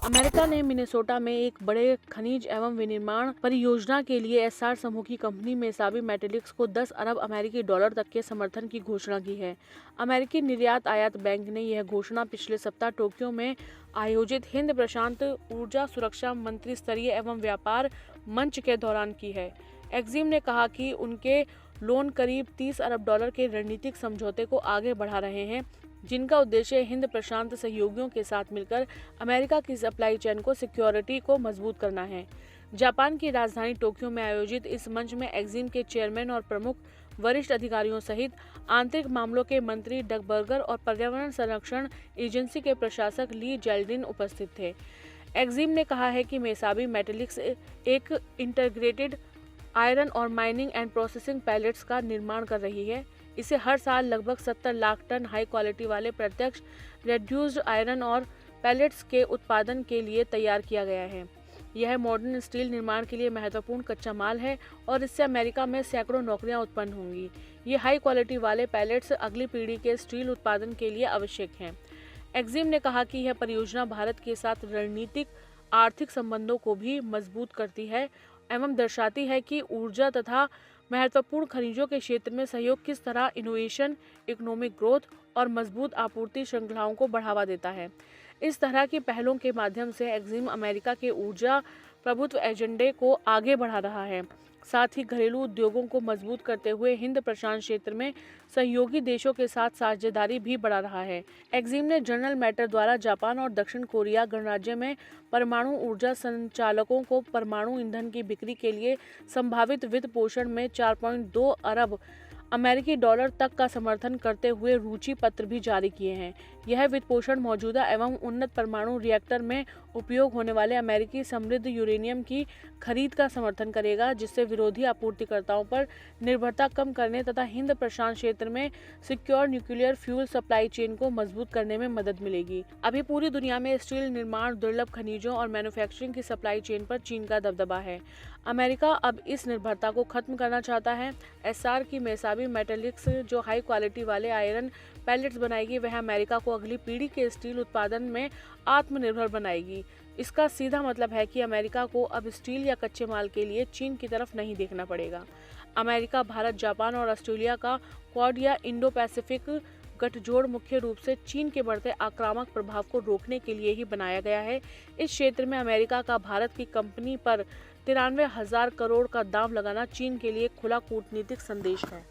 America ने Minnesota में एक बड़े खनिज एवं विनिर्माण परियोजना के लिए एस्सार समूह की कंपनी मेसाबी मेटलिक्स को 10 अरब अमेरिकी डॉलर तक के समर्थन की घोषणा की है। अमेरिकी निर्यात आयात बैंक ने यह घोषणा पिछले सप्ताह टोक्यो में आयोजित हिंद प्रशांत ऊर्जा सुरक्षा मंत्री स्तरीय एवं व्यापार मंच के दौरान की है। एक्जिम ने कहा कि उनके लोन करीब 30 अरब डॉलर के रणनीतिक समझौते को आगे बढ़ा रहे हैं, जिनका उद्देश्य हिंद प्रशांत सहयोगियों के साथ मिलकर अमेरिका की सप्लाई चेन को सिक्योरिटी को मजबूत करना है। जापान की राजधानी टोक्यो में आयोजित इस मंच में एक्जिम के चेयरमैन और प्रमुख वरिष्ठ अधिकारियों सहित आंतरिक मामलों के मंत्री डग बर्गर और पर्यावरण संरक्षण एजेंसी के प्रशासक ली जेल्डिन उपस्थित थे। एक्जिम ने कहा है कि मेसाबी मेटलिक्स एक इंटीग्रेटेड आयरन और माइनिंग एंड प्रोसेसिंग पैलेट्स का निर्माण कर रही है। इसे हर साल लगभग 70 लाख टन हाई क्वालिटी वाले प्रत्यक्ष रेड्यूस्ड आयरन और पैलेट्स के उत्पादन के लिए तैयार किया गया है। यह मॉडर्न स्टील निर्माण के लिए महत्वपूर्ण कच्चा माल है और इससे अमेरिका में सैकड़ों नौकरियां उत्पन्न होंगी। ये हाई क्वालिटी वाले पैलेट्स अगली पीढ़ी के स्टील उत्पादन के लिए आवश्यक हैं। एक्जिम ने कहा कि यह परियोजना भारत के साथ रणनीतिक आर्थिक संबंधों को भी मजबूत करती है एवं दर्शाती है कि ऊर्जा तथा महत्वपूर्ण खनिजों के क्षेत्र में सहयोग किस तरह इनोवेशन, इकोनॉमिक ग्रोथ और मजबूत आपूर्ति श्रृंखलाओं को बढ़ावा देता है। इस तरह की पहलों के माध्यम से एक्जिम अमेरिका के ऊर्जा प्रभुत्व एजेंडे को आगे बढ़ा रहा है, साथ ही घरेलू उद्योगों को मजबूत करते हुए हिंद प्रशांत क्षेत्र में सहयोगी देशों के साथ साझेदारी भी बढ़ा रहा है। एक्जिम ने जनरल मैटर द्वारा जापान और दक्षिण कोरिया गणराज्य में परमाणु ऊर्जा संचालकों को परमाणु ईंधन की बिक्री के लिए संभावित वित्त पोषण में 4.2 अरब अमेरिकी डॉलर तक का समर्थन करते हुए रुचि पत्र भी जारी किए हैं। यह वित्त पोषण मौजूदा एवं उन्नत परमाणु रिएक्टर में उपयोग होने वाले अमेरिकी समृद्ध यूरेनियम की खरीद का समर्थन करेगा, जिससे विरोधी आपूर्तिकर्ताओं पर निर्भरता कम करने तथा हिंद प्रशांत क्षेत्र में secure nuclear fuel supply chain को मजबूत करने में मदद मिलेगी। अभी पूरी दुनिया में स्टील निर्माण, दुर्लभ खनिजों और मैन्युफैक्चरिंग की सप्लाई चेन पर चीन का दबदबा है। अमेरिका अब इस निर्भरता को खत्म करना चाहता है। एस्सार की मेसाबी मेटलिक्स जो हाई क्वालिटी वाले आयरन पैलेट्स बनाएगी, वह अमेरिका को अगली पीढ़ी के स्टील उत्पादन में आत्मनिर्भर बनाएगी। इसका सीधा मतलब है कि अमेरिका को अब स्टील या कच्चे माल के लिए चीन की तरफ नहीं देखना पड़ेगा। अमेरिका, भारत, जापान और ऑस्ट्रेलिया का क्वाड या इंडो पैसिफिक गठजोड़ मुख्य रूप से चीन के बढ़ते आक्रामक प्रभाव को रोकने के लिए ही बनाया गया है। इस क्षेत्र में अमेरिका का भारत की कंपनी पर 93,000 करोड़ का दांव लगाना चीन के लिए खुला कूटनीतिक संदेश है।